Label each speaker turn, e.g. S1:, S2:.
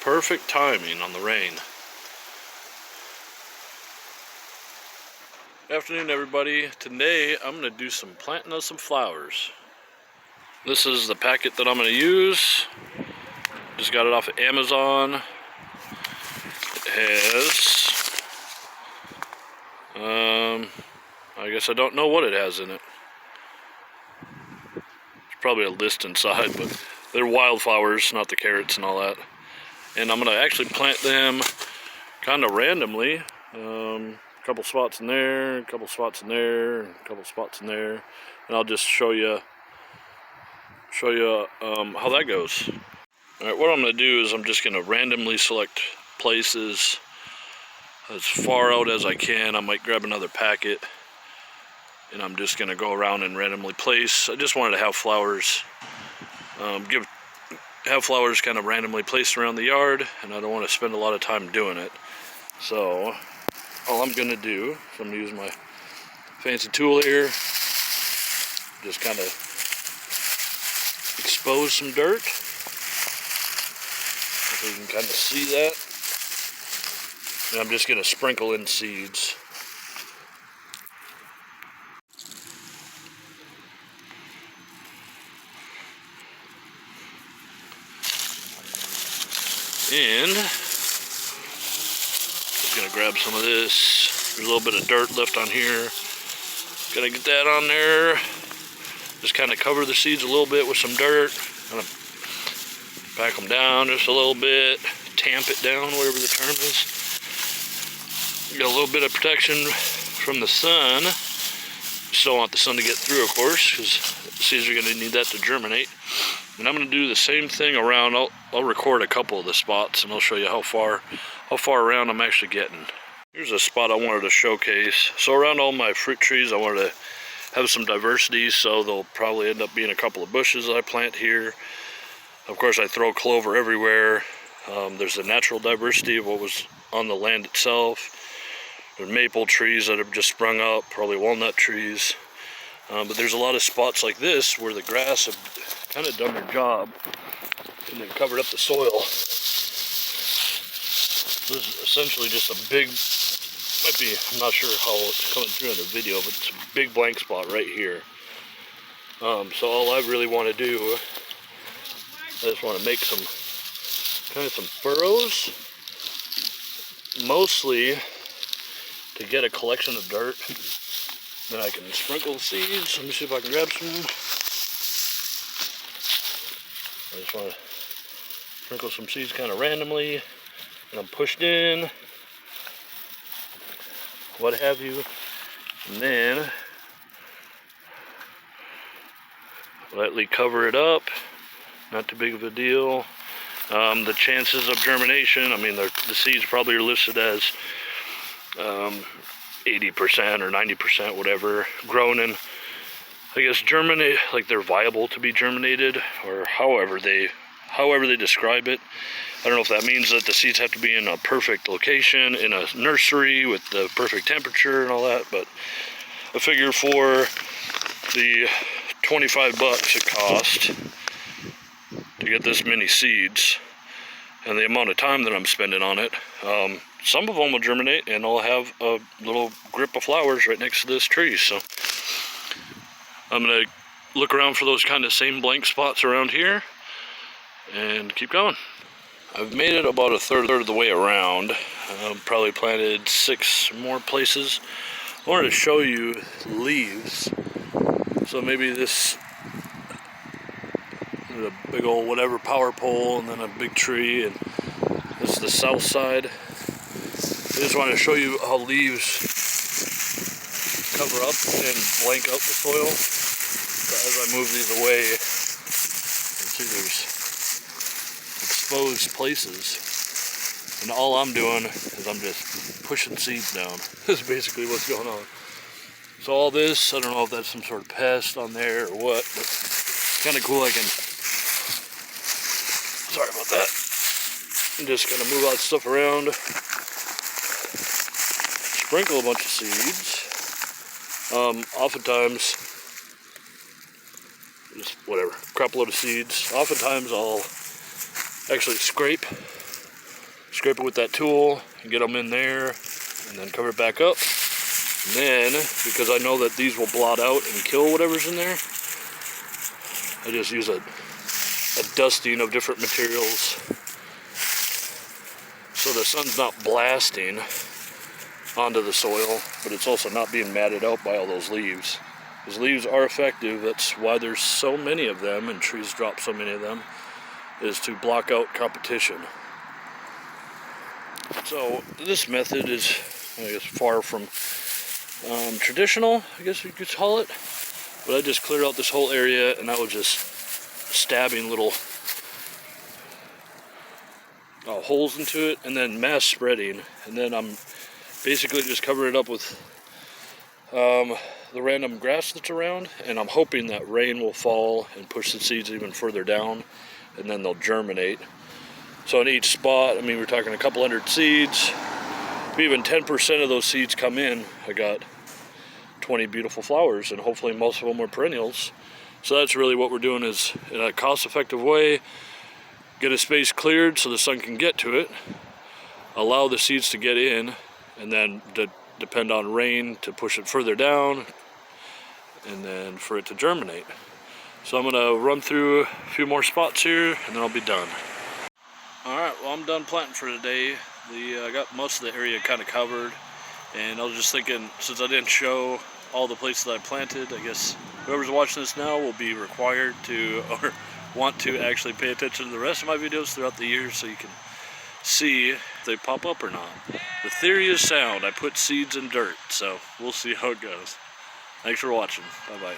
S1: Perfect timing on the rain. Afternoon, everybody. Today I'm going to do some planting of some flowers. This is the packet that I'm going to use. Just got it off of Amazon. It has, I guess I don't know what it has in it. There's probably a list inside, but they're wildflowers, not the carrots and all that. And I'm going to actually plant them kind of randomly. A couple spots in there, a couple spots in there, a couple spots in there, and I'll just show you how that goes. All right, what I'm going to do is I'm just going to randomly select places as far out as I can. I might grab another packet, and I'm just going to go around and randomly place. I just wanted to have flowers, have flowers kind of randomly placed around the yard, and I don't want to spend a lot of time doing it. So all I'm going to do is I'm going to use my fancy tool here, just kind of expose some dirt, so you can kind of see that. And I'm just going to sprinkle in seeds. And just going to grab some of this. There's a little bit of dirt left on here. Gonna get that on there. Just kind of cover the seeds a little bit with some dirt. Kind of pack them down just a little bit. Tamp it down, whatever the term is. Get a little bit of protection from the sun. Still want the sun to get through, of course, because the seeds are going to need that to germinate. And I'm going to do the same thing around. I'll record a couple of the spots, and I'll show you how far around I'm actually getting. Here's a spot I wanted to showcase. So around all my fruit trees, I wanted to have some diversity, so there'll probably end up being a couple of bushes that I plant here. Of course, I throw clover everywhere. There's the natural diversity of what was on the land itself. There's maple trees that have just sprung up, probably walnut trees. But there's a lot of spots like this where the grass have kind of done their job and then covered up the soil. This is essentially just a big, I'm not sure how it's coming through in the video, but it's a big blank spot right here. So all I really want to do, I just want to make some furrows, mostly to get a collection of dirt. Then I can sprinkle the seeds. Let me see if I can grab some. I just want to sprinkle some seeds kind of randomly, and I'm pushed in, what have you, and then lightly cover it up. Not too big of a deal. The chances of germination, I mean, the seeds probably are listed as 80% or 90%, whatever, grown and I guess germinate, like they're viable to be germinated, or however they describe it. I don't know if that means that the seeds have to be in a perfect location in a nursery with the perfect temperature and all that, but I figure for the 25 bucks it cost to get this many seeds and the amount of time that I'm spending on it, some of them will germinate and I'll have a little grip of flowers right next to this tree. So I'm gonna look around for those kind of same blank spots around here and keep going. I've made it about a third of the way around. Probably planted 6 more places. I wanted to show you leaves. So maybe this is a big old whatever power pole and then a big tree, and this is the south side. I just wanted to show you how leaves cover up and blank out the soil. So as I move these away, you can see there's exposed places. And all I'm doing is I'm just pushing seeds down. That's basically what's going on. So all this, I don't know if that's some sort of pest on there or what, but it's kind of cool. I can, sorry about that, and just kind of move all that stuff around. Sprinkle a bunch of seeds. Oftentimes, just whatever, crop load of seeds. Oftentimes I'll actually scrape scrape it with that tool and get them in there, and then cover it back up. And then, because I know that these will blot out and kill whatever's in there, I just use a dusting of different materials so the sun's not blasting onto the soil, but it's also not being matted out by all those leaves. Because leaves are effective. That's why there's so many of them, and trees drop so many of them, is to block out competition. So this method is, I guess, far from traditional, I guess you could call it. But I just cleared out this whole area, and I was just stabbing little holes into it, and then mass spreading. And then I'm basically just covering it up with the random grass that's around, and I'm hoping that rain will fall and push the seeds even further down, and then they'll germinate. So in each spot, I mean, we're talking a couple hundred seeds. If even 10% of those seeds come in, I got 20 beautiful flowers, and hopefully most of them are perennials. So that's really what we're doing, is in a cost-effective way, get a space cleared so the sun can get to it, allow the seeds to get in, and then depend on rain to push it further down, and then for it to germinate. So I'm gonna run through a few more spots here, and then I'll be done. Alright, well, I'm done planting for today. I got most of the area kind of covered, and I was just thinking, since I didn't show all the places that I planted, I guess whoever's watching this now will be required to, or want to actually pay attention to the rest of my videos throughout the year, so you can see if they pop up or not. The theory is sound. I put seeds in dirt, so we'll see how it goes. Thanks for watching. Bye-bye.